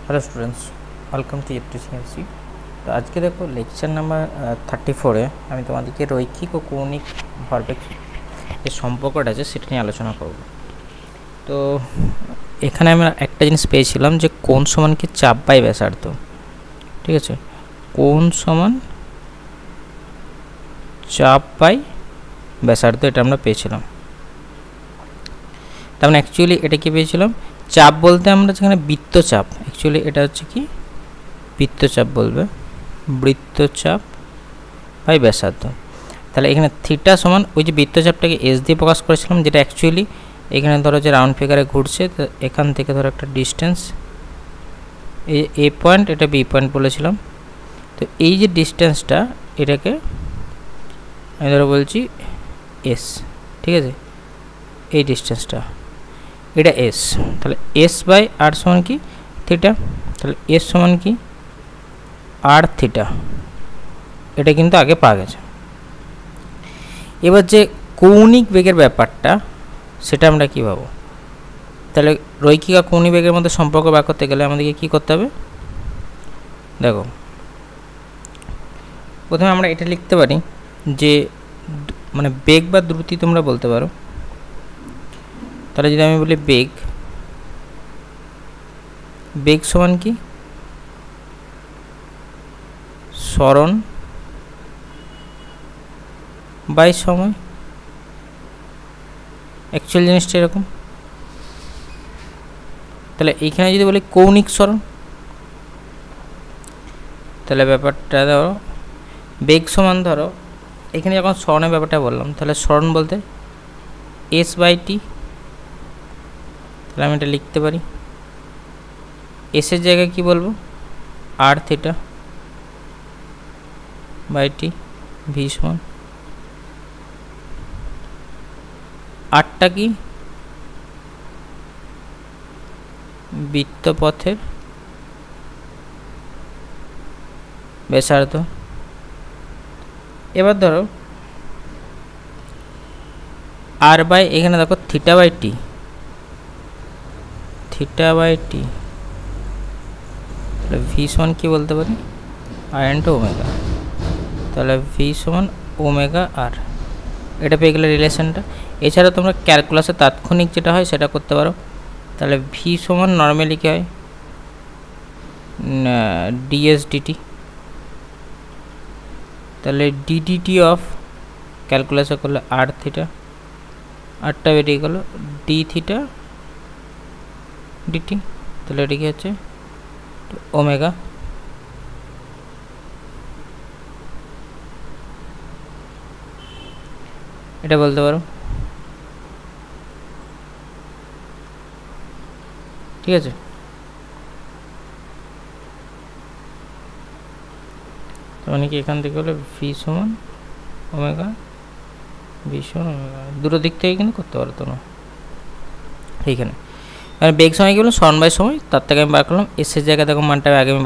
Hello students, welcome to FTCMC. तो आज के देखो लेक्चर नम्बर 34 আমি তোমাদেরকে রৈখিক ও কৌণিক ভরবেগ যে সম্পর্কটা আছে সেটা নিয়ে আলোচনা করব। তো এখানে আমরা একটা জিনিস পেয়েছিলাম যে কোণ সমান কি চাপ বাই ব্যাসার্ধ, ঠিক আছে। কোণ সমান চাপ বাই ব্যাসার্ধ এটা আমরা পেয়েছিলাম। তার মানে অ্যাকচুয়ালি এটা কি পেয়েছিলাম, চাপ বলতে আমরা যেখানে বৃত্তচাপ, অ্যাকচুয়ালি এটা হচ্ছে কি বৃত্তচাপ বলবে, বৃত্তচাপ বাই ব্যাসার্ধ। তাহলে এখানে থিটা সমান ওই যে বৃত্তচাপটাকে এস দিয়ে প্রকাশ করেছিলাম, যেটা অ্যাকচুয়ালি এখানে ধরো যে রাউন্ড ফিগারে ঘুরছে, তো এখান থেকে ধরো একটা ডিস্টেন্স এ পয়েন্ট, এটা বি পয়েন্ট বলেছিলাম। তো এই যে ডিস্টেন্সটা এটাকে আমি ধরো বলছি এস, ঠিক আছে। এই ডিস্টেন্সটা এটা এস, তাহলে এস বাই আর সমান কি থিটা, তাহলে এস সমান কি আর থিটা, এটা কিন্তু আগে পাওয়া গেছে। এবার যে কৌণিক বেগের ব্যাপারটা সেটা আমরা কী পাবো, তাহলে রৈখিক আর কৌণিক বেগের মধ্যে সম্পর্ক বার করতে গেলে আমাদেরকে কী করতে হবে, দেখো প্রথমে আমরা এটা লিখতে পারি যে মানে বেগ বা দ্রুতি তোমরা বলতে পারো। তাহলে যদি আমি বলি বেগ, বেগ সমান কি সরণ বাই সময়, অ্যাকচুয়াল জিনিসটা এরকম। তাহলে এইখানে যদি বলি কৌণিক সরণ, তাহলে ব্যাপারটা ধরো বেগ সমান ধরো এখানে যখন সরণের ব্যাপারটা বললাম, তাহলে সরণ বলতে এস বাই টি, তাহলে আমি এটা লিখতে পারি এসের জায়গায় কি বলবো আর থিটা বাই টি, ভি সমান আরটা কি বৃত্তপথের ব্যাসার্ধ। এবার ধরো আর বাই এখানে দেখো theta by t, theta by t, তাহলে ভি সমান কী বলতে পারি আর ইন্টু ওমেগা, তাহলে ভি সমান ওমেগা আর, এটা পেয়ে গেলে রিলেশনটা। এছাড়া তোমরা ক্যালকুলাসে তাৎক্ষণিক যেটা হয় সেটা করতে পারো। তাহলে ভি সমান নর্মালি কী হয় ডিএস ডিটি, তাহলে ডিডিটি অফ ক্যালকুলাসে করলে আর থিটা, আরটা বেরিয়ে গেল ডি থিটা ডিটি, তাহলে এটা কি হচ্ছে ওমেগা। এটা বলতে পারো, ঠিক আছে। মানে কি এখান থেকে হলে ভি সমান ওমেগা, ভি সমান ওমেগা, দুটো দিক থেকে কিন্তু করতে পারতো না এইখানে। মানে বেগ সময় কি বললাম সরণ বাই সময়, তার থেকে আমি বার করলাম এসের জায়গায় দেখো মানটা আগে আমি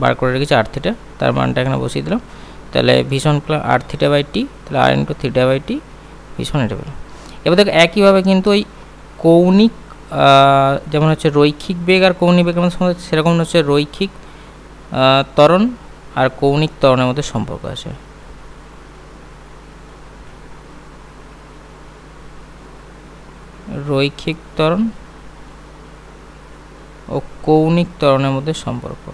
বার করে রেখেছি আর থিটা, তার মানটা এখানে বসিয়ে দিলাম। তাহলে ভীষণ পেলাম আর থিটা বাই টি, তাহলে আর ইন্টু থিটা বাই টি ভীষণ এটা পেলাম। এবার দেখো একইভাবে কিন্তু ওই কৌণিক যেমন হচ্ছে রৈখিক বেগ আর কৌণিক বেগের মধ্যে সেরকম হচ্ছে রৈখিক ত্বরণ আর কৌণিক ত্বরণের মধ্যে সম্পর্ক আছে। রৈখিক ত্বরণ ও কৌণিক ত্বরণের মধ্যে সম্পর্ক,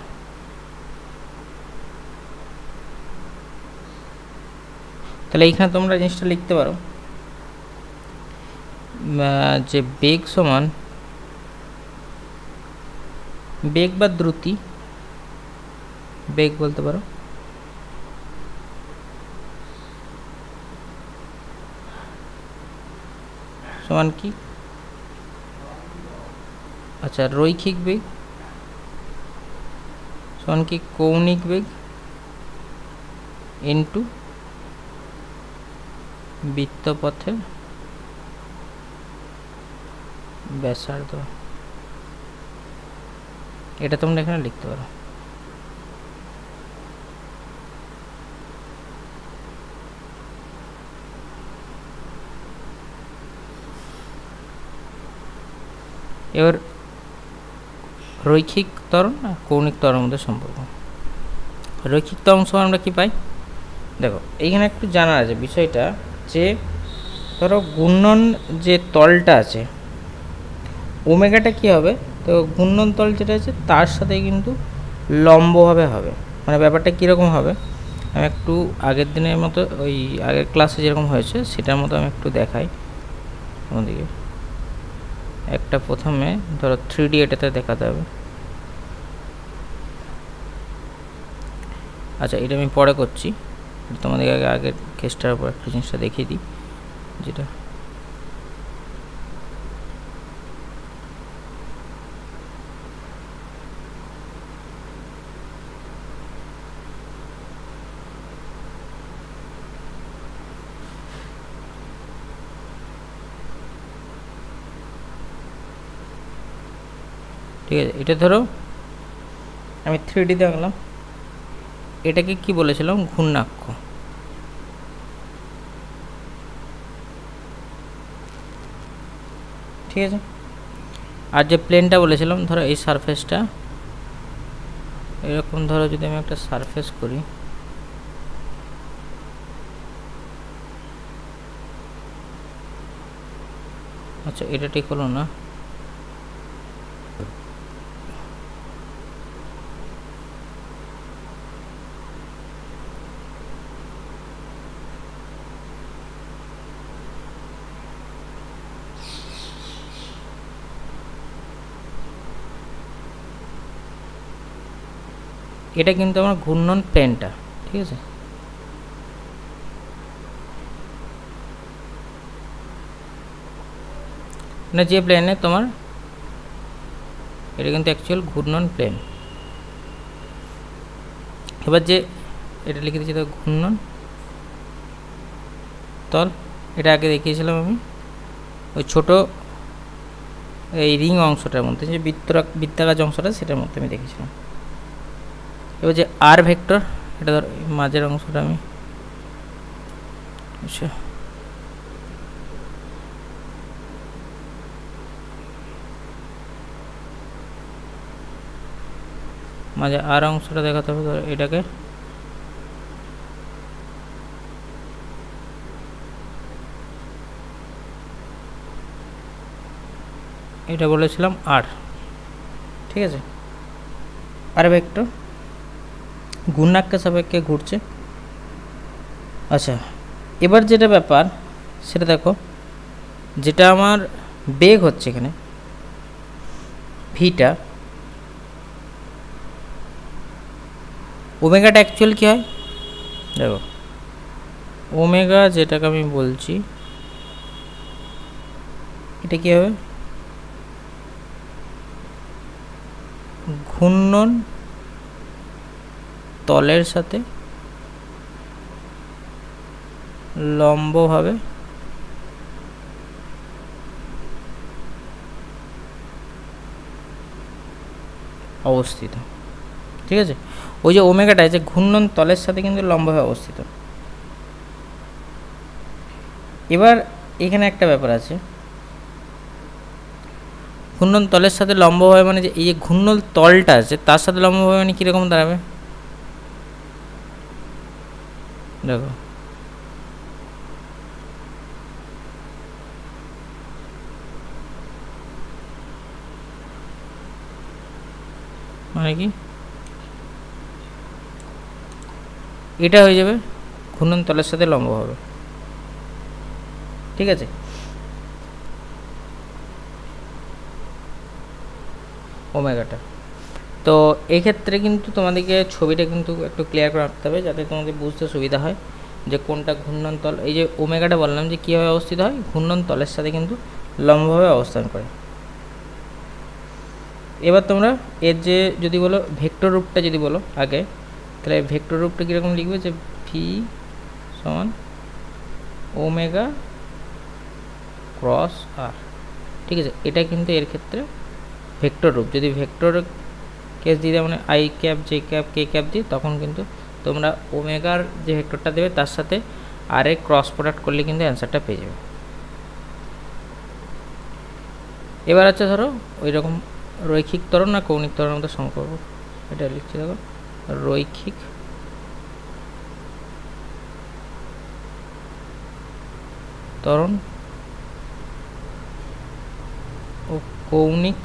তাহলে এইখানে তোমরা জিনিসটা লিখতে পারো যে বেগ সমান বেগ বা দ্রুতি, বেগ বলতে পারো সমান কি, আচ্ছা রৈখিক বেগ সমান কি কৌণিক বেগ ইন্টু বৃত্তপথের ব্যাসার্ধ, এটা তোমরা এখানে লিখতে পারো। এবার রৈখিক ত্বরণ আর কৌণিক ত্বরণের মধ্যে সম্পর্ক। রৈখিক ত্বরণ সময় আমরা কি পাই, দেখো এইখানে একটু জানা আছে বিষয়টা, যে ধরো ঘূর্ণন যে তলটা আছে ওমেগাটা কি হবে, তো ঘূর্ণন তল যেটা আছে তার সাথে কিন্তু লম্বভাবে হবে। মানে ব্যাপারটা কীরকম হবে আমি একটু আগের দিনের মতো ওই আগের ক্লাসে যেরকম হয়েছে সেটার মতো আমি একটু দেখাই আমাদেরকে। একটা প্রথমে ধরো 3D এটাতে দেখাতে হবে। আচ্ছা এটা আমি পরে করছি, তোমাদের আগে আগের কেসটার উপর একটা জিনিসটা দেখিয়ে দিই, যেটা ঠিক আছে। এটা ধরো আমি 3D আঁকলাম, এটাকে কি বলেছিলাম, ঘূর্ণাক্ষ। ঠিক আছে, আর যে প্লেনটা বলেছিলাম ধরো এই সারফেসটা এরকম, ধরো যদি আমি একটা সারফেস করি, আচ্ছা এটা ঠিক হলো না, এটা কিন্তু আমার ঘূর্ণন প্লেনটা। ঠিক আছে, না যে প্লেনে তোমার এটা কিন্তু অ্যাকচুয়াল ঘূর্ণন প্লেন। এবার যে এটা লিখে দিচ্ছি তো ঘূর্ণন তল, এটা আগে দেখিয়েছিলাম আমি ওই ছোট এই রিং অংশটার মধ্যে, যে বৃত্তাকার অংশটা সেটার মধ্যে আমি দেখেছিলাম। এবার যে আর ভেক্টর, এটা ধর মাঝের অংশটা আমি, আচ্ছা মাঝে আর অংশটা দেখাতে হবে, ধর এটাকে এটা বলেছিলাম আর। ঠিক আছে, আর ভেক্টর ঘূর্ণাক্ষের সাপেক্ষে ঘুরছে। আচ্ছা এবার যেটা ব্যাপার সেটা দেখো, যেটা আমার বেগ হচ্ছে এখানে ভিটা, ওমেগাটা অ্যাকচুয়াল কী হয় দেখো, ওমেগা যেটাকে আমি বলছি এটা কী হবে, ঘূর্ণন তলের সাথে লম্বভাবে অবস্থিত। ঠিক আছে, ওই যে ওমেগাটা আছে ঘূর্ণন তলের সাথে কিন্তু লম্বভাবে অবস্থিত। এবার এখানে একটা ব্যাপার আছে, ঘূর্ণন তলের সাথে লম্বভাবে মানে যে এই যে ঘূর্ণন তলটা আছে তার সাথে লম্বভাবে মানে কীরকম দাঁড়াবে দেখো, মানে কি এটা হয়ে যাবে ঘূর্ণন তলের সাথে লম্ব হবে। ঠিক আছে, ওমেগাটা। তো এক্ষেত্রে কিন্তু তোমাদেরকে ছবিটা কিন্তু একটু ক্লিয়ার করে রাখতে হবে যাতে তোমাদের বুঝতে সুবিধা হয় যে কোনটা ঘূর্ণন তল। এই যে ওমেগাটা বললাম যে কীভাবে অবস্থিত হয়, ঘূর্ণন তলের সাথে কিন্তু লম্বভাবে অবস্থান করে। এবার তোমরা এর যে যদি বলো ভেক্টর রূপটা যদি বলো আগে, তাহলে ভেক্টর রূপটা কীরকম লিখবে, যে ভি সমান ওমেগা ক্রস আর। ঠিক আছে, এটা কিন্তু এর ক্ষেত্রে ভেক্টর রূপ। যদি ভেক্টর কেস দিয়ে মানে I cap J cap K cap দিই, তখন কিন্তু তোমরা ওমেগার যে ভেক্টরটা দেবে তার সাথে আর এর ক্রস প্রোডাক্ট করলে কিন্তু অ্যান্সারটা পেয়ে যাবে। এবার আছে ধরো ওই রকম রৈখিক ত্বরণ না কৌণিক ত্বরণের মধ্যে সম্পর্ক, এটা লিখছি দেখো, রৈখিক ত্বরণ ও কৌণিক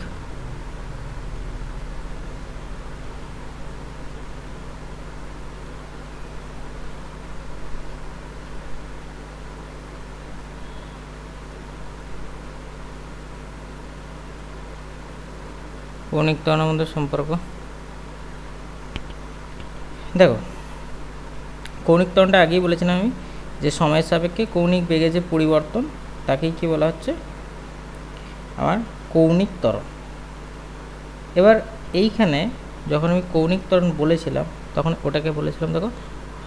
কৌণিক ত্বরণের মধ্যে সম্পর্ক। দেখো কৌণিক ত্বরণটা আগেই বলেছিলাম আমি যে সময়ের সাপেক্ষে কৌণিক বেগে যে পরিবর্তন তাকেই কি বলা হচ্ছে আমার কৌণিক ত্বরণ। এবার এইখানে যখন আমি কৌণিক ত্বরণ বলেছিলাম তখন ওটাকে বলেছিলাম, দেখো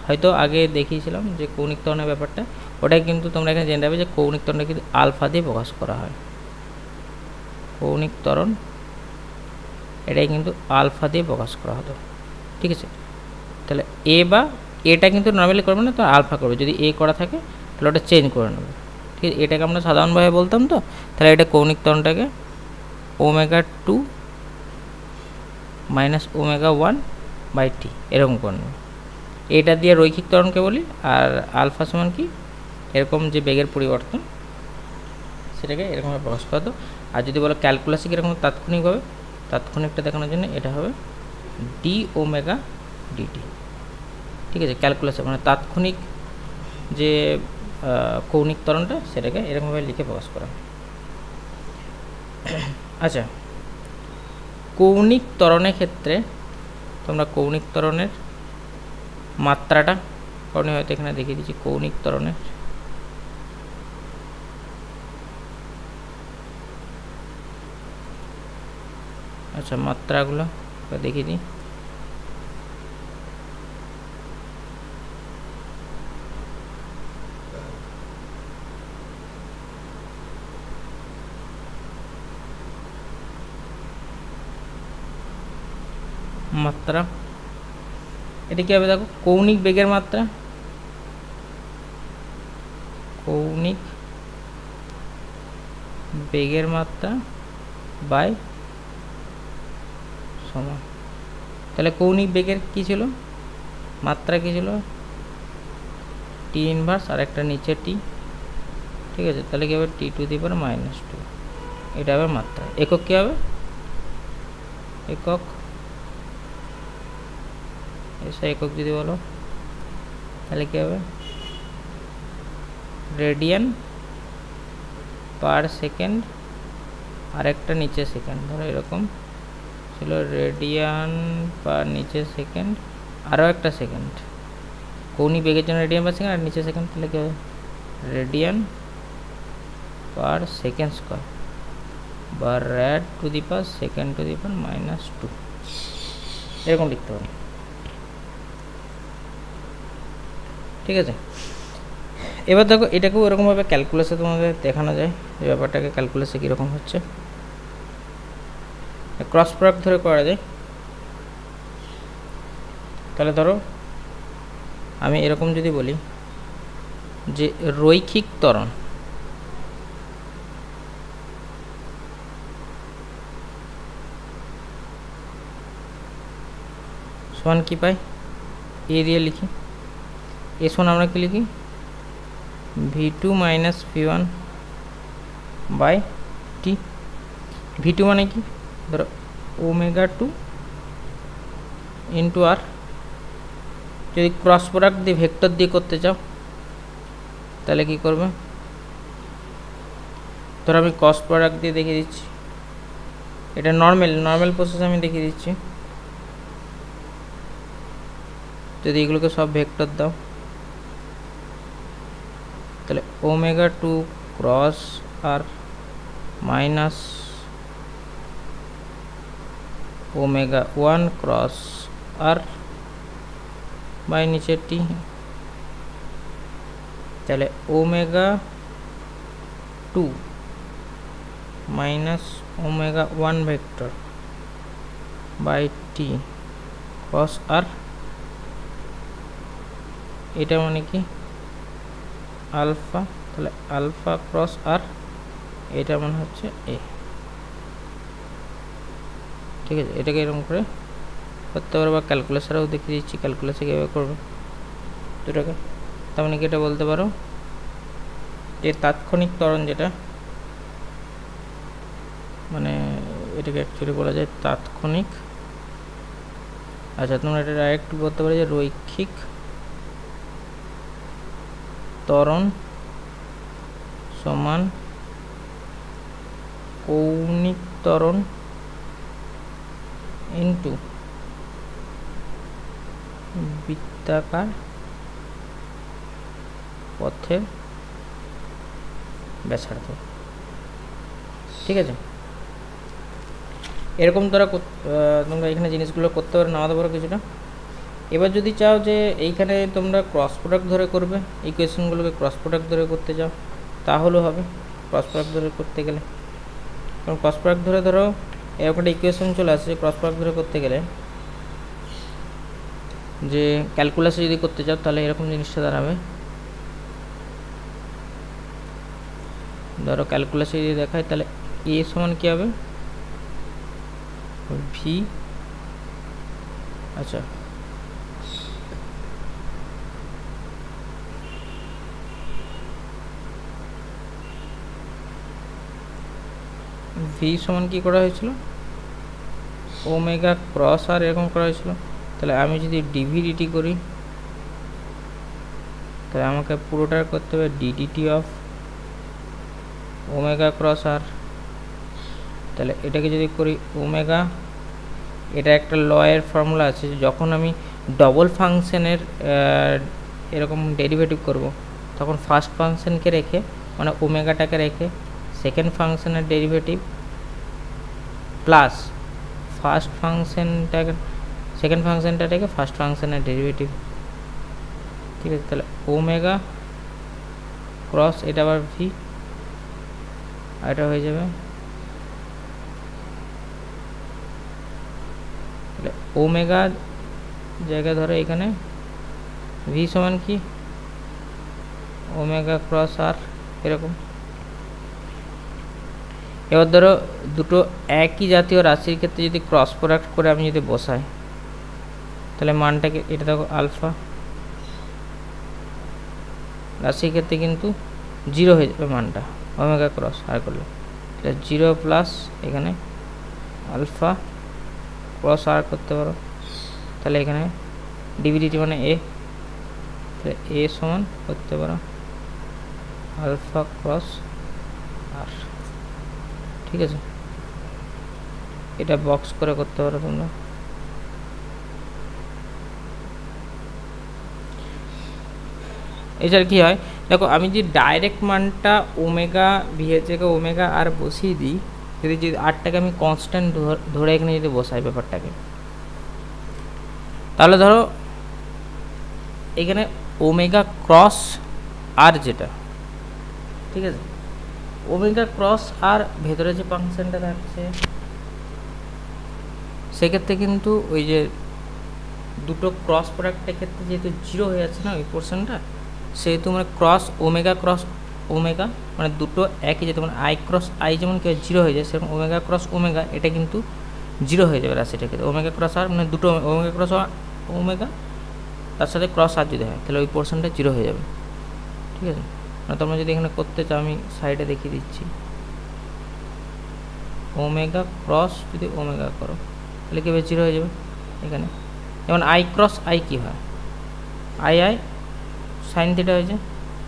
হয়তো আগে দেখিয়েছিলাম যে কৌণিক ত্বরণের ব্যাপারটা, ওটাই কিন্তু তোমরা এখানে জেনে যাবে যে কৌণিক ত্বরণটা কিন্তু আলফা দিয়ে প্রকাশ করা হয়। কৌণিক ত্বরণ এটাই কিন্তু আলফা দিয়ে প্রকাশ করা হতো, ঠিক আছে। তাহলে এ বা এটা কিন্তু নর্মালি করবে না, তো আলফা করবে। যদি এ করা থাকে তাহলে ওটা চেঞ্জ করে নেবে, ঠিক আছে। এটাকে আমরা সাধারণভাবে বলতাম, তো তাহলে এটা কৌণিক ত্বরণটাকে ω2 মাইনাস ω1/t এরকম করে নেবে। এটা দিয়ে রৈখিক ত্বরণকে বলি, আর আলফা সমান কি এরকম যে বেগের পরিবর্তন সেটাকে এরকমভাবে প্রকাশ করা হতো। আর যদি বলো ক্যালকুলাসে কীরকম তাৎক্ষণিকভাবে, তাৎক্ষণিকটা দেখানোর জন্য এটা হবে dω/dt, ঠিক আছে। ক্যালকুলাসে মানে তাৎক্ষণিক যে কৌণিক ত্বরণটা সেটাকে এরকমভাবে লিখে প্রকাশ করা। আচ্ছা, কৌণিক ত্বরণের ক্ষেত্রে তোমরা কৌণিক ত্বরণের মাত্রাটা করণীয় হয়তো এখানে দেখিয়ে দিচ্ছি। কৌণিক ত্বরণের আচ্ছা মাত্রাগুলো দেখিয়ে দিই। মাত্রা এটা কি হবে, দেখো কৌণিক বেগের মাত্রা, কৌণিক বেগের মাত্রা বাই সময়। তাহলে কৌণিক বেগের কি ছিল মাত্রা, কি ছিল টি ইনভার্স আর একটা নিচে টি, ঠিক আছে। তাহলে কি হবে t⁻², এটা হবে মাত্রা। একক কি হবে, একক এসে একক যদি বলো তাহলে কি হবে রেডিয়ান পার সেকেন্ড আর একটা নিচে সেকেন্ড, ধরো এরকম ছিল রেডিয়ান পার নিচে সেকেন্ড আরও একটা সেকেন্ড। কৌণিক বেগের জন্য রেডিয়ান পার সেকেন্ড আর নিচে সেকেন্ড, তাহলে কি হবে রেডিয়ান পার সেকেন্ড স্কোয়ার বা rad⁻²⁻², এরকম লিখতে পারি, ঠিক আছে। এবার দেখো এটাকেও এরকমভাবে ক্যালকুলাসে তোমাদের দেখানো যায় যে ব্যাপারটাকে ক্যালকুলাসে কীরকম হচ্ছে, ক্রস প্রোডাক্ট ধরে করা যায়। তাহলে ধরো আমি এরকম যদি বলি যে রৈখিক ত্বরণ সমান কি পাই, এ দিয়ে লিখি, এ সমান আমরা কি লিখি v2 মাইনাস v1/t। v2 মানে কি, ধরো ω2 ইন্টু আর। যদি ক্রস প্রোডাক্ট দিয়ে ভেক্টর দিয়ে করতে চাও তাহলে কি করবে, ধরো আমি ক্রস প্রোডাক্ট দিয়ে দেখিয়ে দিচ্ছি, এটা নর্মাল প্রসেস আমি দেখিয়ে দিচ্ছি। যদি এগুলোকে সব ভেক্টর দাও তাহলে ω2 cross r minus ω1 cross r by নিচে টি, তাহলে ω2 minus ω1 vector by t cross r, এটা মানে কি আলফা, তাহলে আলফা ক্রস আর, এটা মানে হচ্ছে এ। ঠিক আছে, এটাকে এরকম করে করতে পারো, বা ক্যালকুলেশারেও দেখিয়ে দিচ্ছি ক্যালকুলেশার কীভাবে করবে দুটোকে। তার মানে কি এটা বলতে পারো যে তাৎক্ষণিক ত্বরণ যেটা, মানে এটাকে অ্যাকচুয়ালি বলা যায় তাৎক্ষণিক, আচ্ছা তোমরা এটা ডাইরেক্ট বলতে পারো যে রৈখিক ত্বরণ সমান কৌণিক ত্বরণ ইন্টু বৃত্তাকার পথের ব্যাসার্ধ। ঠিক আছে, এরকম তোমরা এখানে জিনিসগুলো করতে পারো, নামাতে পারো কিছুটা। এবার যদি চাও যে এইখানে তোমরা ক্রস প্রোডাক্ট ধরে করবে, ইকুয়েশনগুলোকে ক্রস প্রোডাক্ট ধরে করতে চাও তাহলেও হবে। ক্রস প্রোডাক্ট ধরে করতে গেলে, কারণ ক্রস প্রোডাক্ট ধরে ধরো এরকম একটা ইকুয়েশন চলে আসছে, ক্রস প্রোডাক্ট ধরে করতে গেলে যে ক্যালকুলাসে যদি করতে চাও তাহলে এরকম জিনিসটা দাঁড়াবে। ধরো ক্যালকুলাসে যদি দেখায় তাহলে এ সমান কী হবে, ভি, আচ্ছা ভি সমান কী করা হয়েছিল, ওমেগা ক্রস আর এরকম করা হয়েছিল। তাহলে আমি যদি ডিভিডিটি করি তাহলে আমাকে পুরোটা করতে হবে ডিডিটি অফ ওমেগা ক্রস আর। তাহলে এটাকে যদি করি ওমেগা, এটা একটা ল এর ফর্মুলা আছে, যখন আমি ডবল ফাংশনের এরকম ডেরিভেটিভ করব তখন ফার্স্ট ফাংশনকে রেখে মানে ওমেগাটাকে রেখে সেকেন্ড ফাংশনের ডেরিভেটিভ প্লাস ফার্স্ট ফাংশনটাকে সেকেন্ড ফাংশনটা রেখে ফার্স্ট ফাংশনের ডেরিভেটিভ। ঠিক আছে, তাহলে ওমেগা ক্রস এটা আবার ভি, আর এটা হয়ে যাবে তাহলে ওমেগা জায়গা ধরে এখানে ভি সমান কি ওমেগা ক্রস আর এরকম। এবার ধরো দুটো একই জাতীয় রাশির ক্ষেত্রে যদি ক্রস প্রোডাক্ট করে আমি যদি বসাই তাহলে মানটাকে, এটা দেখো আলফা, রাশির ক্ষেত্রে কিন্তু জিরো হয়ে যাবে মানটা ওমেগা ক্রস আর করলে, তাহলে জিরো প্লাস এখানে আলফা ক্রস আর করতে পারো, তাহলে এখানে ডিভিডিটি মানে এ, তাহলে এ সমান করতে পারো আলফা ক্রস আর। ঠিক আছে, এটা বক্স করে করতে পারো তোমরা। এছাড়া কী হয় দেখো, আমি যদি ডাইরেক্ট মানটা ওমেগা ভি এর জায়গায় ওমেগা আর বসিয়ে দিই, যদি আরটাকে আমি কনস্ট্যান্ট ধরে এখানে যদি বসাই ব্যাপারটাকে, তাহলে ধরো এখানে ওমেগা ক্রস আর যেটা, ঠিক আছে, ওমেগা ক্রস আর ভেতরে যে ফাংশনটা থাকছে সেক্ষেত্রে কিন্তু ওই যে দুটো ক্রস প্রোডাক্টের ক্ষেত্রে যেহেতু জিরো হয়ে যাচ্ছে না ওই পোর্শনটা, সেহেতু মানে ক্রস ওমেগা মানে দুটো একই যেতে মানে আই ক্রস আই যেমন কেউ জিরো হয়ে যায়, সেরকম ওমেগা ক্রস ওমেগা এটা কিন্তু জিরো হয়ে যাবে রাশিটার ক্ষেত্রে। ওমেগা ক্রস আর মানে দুটো ওমেগা ক্রস ওমেগা তার সাথে ক্রস আর যদি হয় তাহলে ওই পোর্শনটা জিরো হয়ে যাবে। ঠিক আছে, মানে তোমরা যদি এখানে করতে চাও আমি সাইডে দেখিয়ে দিচ্ছি, ওমেগা ক্রস যদি ওমেগা করো তাহলে কী হবে, জিরো হয়ে যাবে। এখানে যেমন আই ক্রস আই কী হয়, আই সাইন থিটা হয়েছে,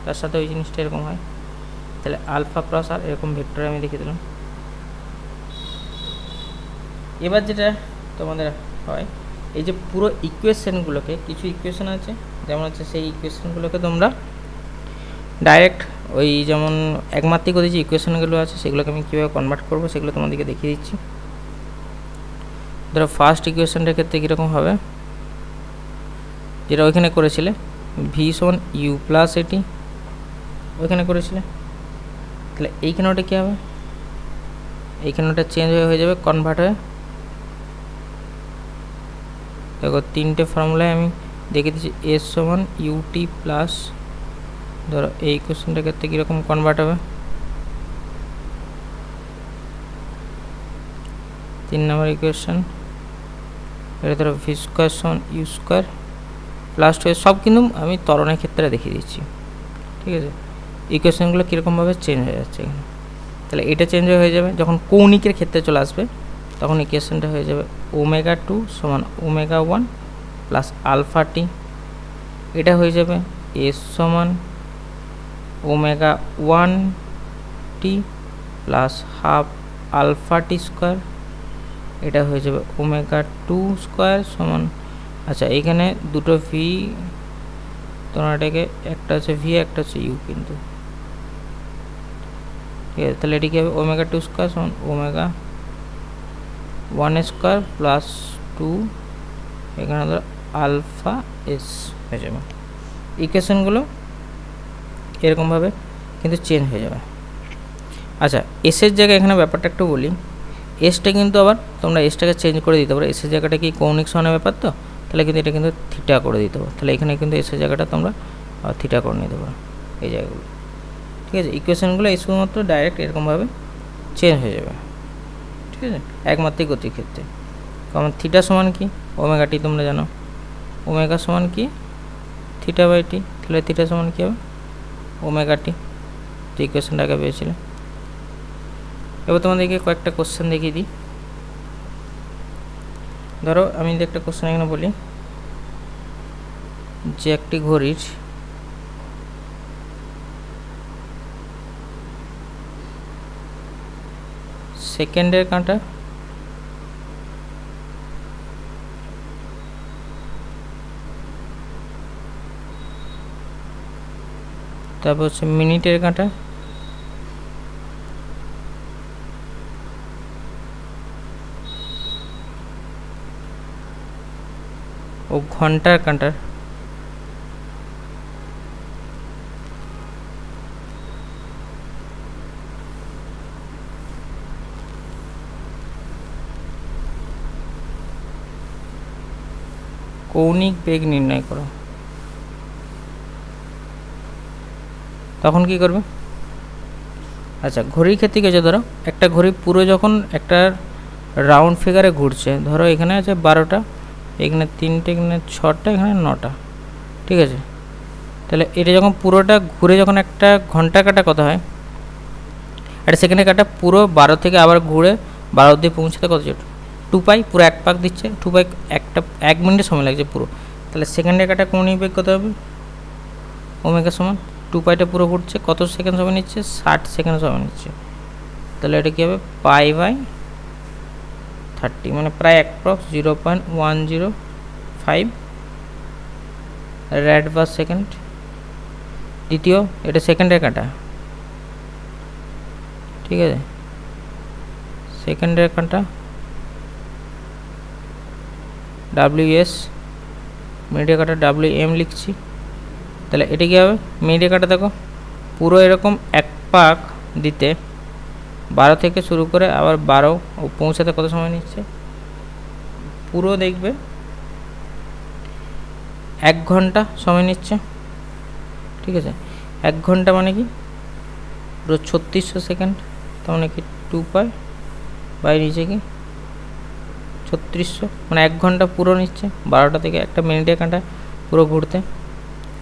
তার সাথে ওই জিনিসটা এরকম হয়, তাহলে আলফা ক্রস আর এরকম ভেক্টরে আমি দেখিয়ে দিলাম। এবার যেটা তোমাদের হয়, এই যে পুরো ইকুয়েশনগুলোকে, কিছু ইকুয়েশন আছে যেমন হচ্ছে সেই ইকুয়েশনগুলোকে তোমরা ডাইরেক্ট ওই যেমন একমাত্রিক ওদের যে ইকুয়েশনগুলো আছে সেগুলোকে আমি কীভাবে কনভার্ট করবো সেগুলো তোমাদেরকে দেখিয়ে দিচ্ছি। ধরো ফার্স্ট ইকুয়েশনটার ক্ষেত্রে কীরকম হবে, যেটা ওইখানে করেছিলে ভি সমান ইউ প্লাস এটি ওইখানে করেছিলে, তাহলে এইখানে ওটা কী হবে, এইখানে ওটা চেঞ্জ হয়ে যাবে কনভার্ট হয়ে। দেখো তিনটে ফর্মুলায় আমি দেখে দিচ্ছি, এস সমান ইউটি প্লাস, ধরো এই ইকুয়েশনটার ক্ষেত্রে কীরকম কনভার্ট হবে, 3 নম্বর ইকুয়েশন এটা ধরো ভি স্কোয়ার সমান ইউ স্কোয়ার প্লাস টু, সব কিন্তু আমি ত্বরণের ক্ষেত্রে দেখিয়ে দিচ্ছি। ঠিক আছে, ইকুয়েশনগুলো কীরকমভাবে চেঞ্জ হয়ে যাচ্ছে এখানে। তাহলে এটা চেঞ্জ হয়ে যাবে যখন কৌণিকের ক্ষেত্রে চলে আসবে, তখন ইকুয়েশনটা হয়ে যাবে ওমেগা টু সমান omega one plus alpha t. এটা হয়ে যাবে এস সমান omega one t plus half alpha t square. এটা হয়ে যাবে ওমেগা টু স্কোয়ার সমান, আচ্ছা এখানে দুটো ভি, তোমরা এটাকে একটা হচ্ছে ভি একটা হচ্ছে ইউ কিন্তু, ঠিক আছে। তাহলে এটি কী হবে ওমেগা টু স্কোয়ার সমান omega one square plus two, এখানে ধরো আলফা এস হয়ে যাবে। ইকুয়েশনগুলো এরকমভাবে কিন্তু চেঞ্জ হয়ে যাবে। আচ্ছা এসের জায়গায় এখানে ব্যাপারটা একটু বলি, এসটা কিন্তু আবার তোমরা এসটাকে চেঞ্জ করে দিতে পারো। এসের জায়গাটা কি কৌণিক সমানের ব্যাপার, তো তাহলে কিন্তু এটা কিন্তু থিটা করে দিতে পারো। তাহলে এখানে কিন্তু এসের জায়গাটা তোমরা থিটা করে নিতে পারো এই জায়গাগুলো। ঠিক আছে, ইকুয়েশনগুলো এই শুধুমাত্র ডাইরেক্ট এরকমভাবে চেঞ্জ হয়ে যাবে। ঠিক আছে, একমাত্রিক গতির ক্ষেত্রে। কারণ থিটা সমান কি ওমেগা টি তোমরা জানো, ওমেগা সমান কি থিটা বাই টি, তাহলে থিটা সমান কী হবে ওমেগা টি, যে ইকুয়েশনটা আগে পেয়েছিলে। এবার তোমাদেরকে কয়েকটা কোশ্চেন দেখিয়ে দিই। ধরো আমি যদি একটা কোশ্চেন এখানে বলি যে একটি ঘড়ির সেকেন্ডের কাঁটা তারপর হচ্ছে মিনিটের কাঁটা ও ঘন্টার কাঁটার কৌণিক বেগ নির্ণয় করো, তখন কি করবে? আচ্ছা ঘড়ির ক্ষেত্রে কি আছে, ধরো একটা ঘড়ি পুরো যখন একটা রাউন্ড ফিগারে ঘুরছে, ধরো এখানে আছে 12টা, এখানে 3টে, এখানে 6টা, এখানে 9টা। ঠিক আছে, তাহলে এটা যখন পুরোটা ঘুরে যখন একটা ঘন্টা কাটা কত হয়, একটা সেকেন্ডে কাটা পুরো 12 থেকে আবার ঘুরে 12 অবধি পৌঁছাতে কত 2 পাই, পুরো এক পাক দিচ্ছে 2 পাই, একটা 1 মিনিটের সময় লাগছে পুরো। তাহলে সেকেন্ডে কাটা কৌণিক বেগ কত হবে ওমেগা সমান 2 পাইটা পুরো ঘুরছে কত সেকেন্ড সময় নিচ্ছে 60 সেকেন্ড সময় নিচ্ছে। তাহলে এটা কী হবে পাই বাই 30, মানে প্রায় অ্যাপ্রক্স 0.105 র্যাড পার সেকেন্ড। দ্বিতীয় এটা সেকেন্ডের কাটা, ঠিক আছে, সেকেন্ডের কাটা WS, মিনিটের কাটা WM লিখছি। তাহলে এটা কী হবে মিনিটের কাটা দেখো পুরো এরকম এক পাক দিতে 12 থেকে শুরু করে আবার 12 ও পৌঁছাতে কত সময় নিচ্ছে, পুরো দেখবে 1 ঘন্টা সময় নিচ্ছে। ঠিক আছে, 1 ঘন্টা মানে কি পুরো 3600 সেকেন্ড, তার মানে কি 2 পাই বাই নিচে কি 3600, মানে 1 ঘন্টা পুরো নিচ্ছে 12টা থেকে একটা মিনিটের কাঁটা পুরো ঘুরতে,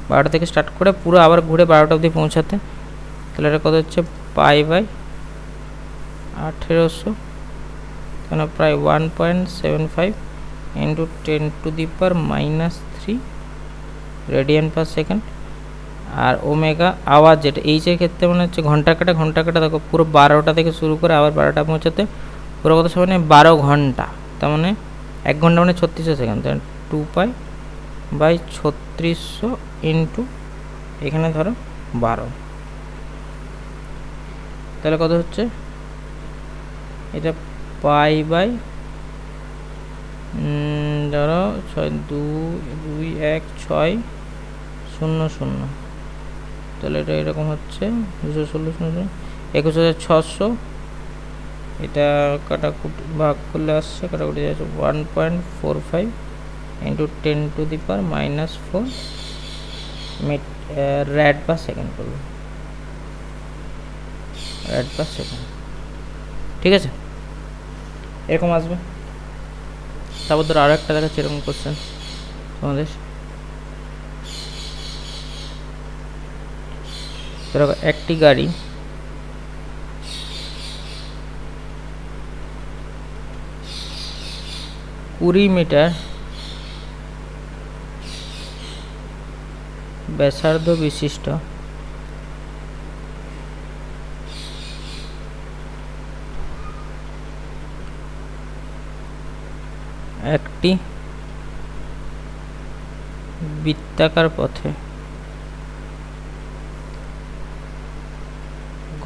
12টা থেকে স্টার্ট করে পুরো আবার ঘুরে 12টা অবধি পৌঁছাতে। তাহলে এটা কত হচ্ছে পাই বাই 1800, কেন প্রায় 1.75 ইন্টু 10⁻³ রেডিয়ান পার সেকেন্ড। আর ওমেগা আওয়ার যেটা এইচের ক্ষেত্রে মানে হচ্ছে ঘন্টা কাটা দেখো পুরো 12টা থেকে শুরু করে আবার 12টা পৌঁছাতে পুরো কত সময় 12 ঘন্টা, তার মানে 1 ঘন্টা মানে 3600 সেকেন্ড, তাহলে 2 পাই বাই 3600 ইন্টু এখানে ধরো 12, তাহলে কত হচ্ছে এটা পাই বাই ধরো 6216000, তাহলে এটা এরকম হচ্ছে 216 21600, এটা কাটাকুটি ভাগ করলে আসছে কাটাকুটি যাচ্ছে 1.45 ইন্টু 10⁻⁻4 র্যাড পার সেকেন্ড করবে, র্যাড পার সেকেন্ড। ঠিক আছে, এরকম আসবে। তারপর ধরো আরও একটা দেখাচ্ছে এরকম কোশ্চেন তোমাদের। ধরো একটি গাড়ি কুড়ি মিটার ব্যাসার্ধ বিশিষ্ট একটি বৃত্তাকার পথে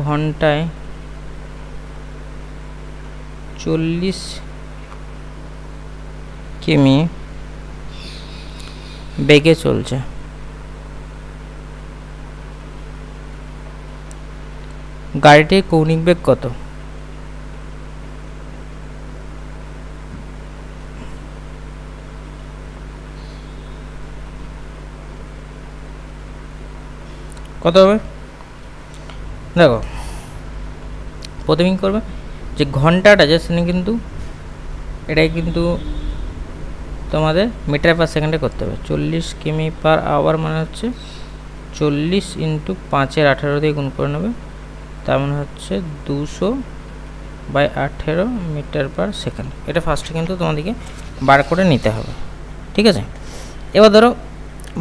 ঘন্টায় 40 কিমি বেগে চলছে। গাড়িটির কৌণিক বেগ কত? কত হবে? দেখো প্রথমেই করবে যে ঘন্টাটা যে সেখানে কিন্তু এটাই কিন্তু তোমাদের মিটার পার সেকেন্ডে করতে হবে। 40 কিমি পার আওয়ার মানে হচ্ছে 40 ইন্টু 5/18 দিয়ে গুণ করে নেবে, তার মানে হচ্ছে 200/18 মিটার পার সেকেন্ড। এটা ফার্স্টে কিন্তু তোমাদেরকে বার করে নিতে হবে, ঠিক আছে। এবার ধরো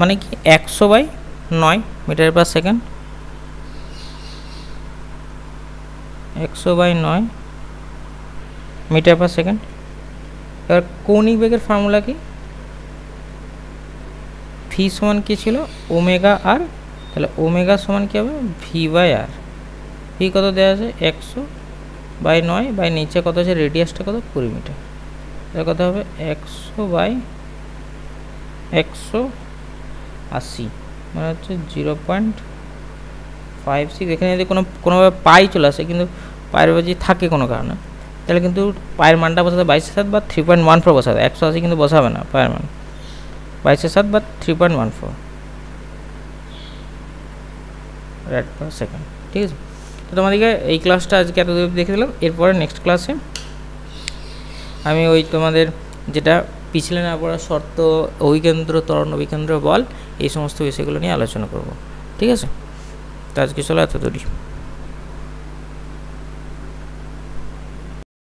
মানে কি 100/9 metre per second, 100/9 metre per second. এবার কৌণিক বেগের ফর্মুলা কি? ভি সমান কি ছিল? Omega R. তাহলে ওমেগা সমান কি হবে? ভি/আর। ভি কত দেওয়া আছে? 100/9 বাই নিচে কত আছে? রেডিয়াসটা কত? 20 মিটার। তাহলে কত হবে? 100/180 মানে হচ্ছে 0.56। এখানে যদি কোনোভাবে পাই চলে আসে, কিন্তু পায়ের বাজি থাকে কোনো কারণে, তাহলে কিন্তু পায়ের মানটা বসাতে 22/7 বা 3.14 বসাতে। 180 কিন্তু বসাবে না পায়ের মান, 22/7 বা 3.14 রেড পার সেকেন্ড, ঠিক আছে। তো তোমাদেরকে এই ক্লাসটা আজকে এত দূর দেখে দিলাম। এরপরে নেক্সট ক্লাসে আমি ওই তোমাদের যেটা পিছলে না পড়ার শর্ত, অভিকেন্দ্র, ত্বরণ অভিকেন্দ্র, বল, এই সমস্ত বিষয়গুলো নিয়ে আলোচনা করব, ঠিক আছে। তো আজকে চলো এত দূরই।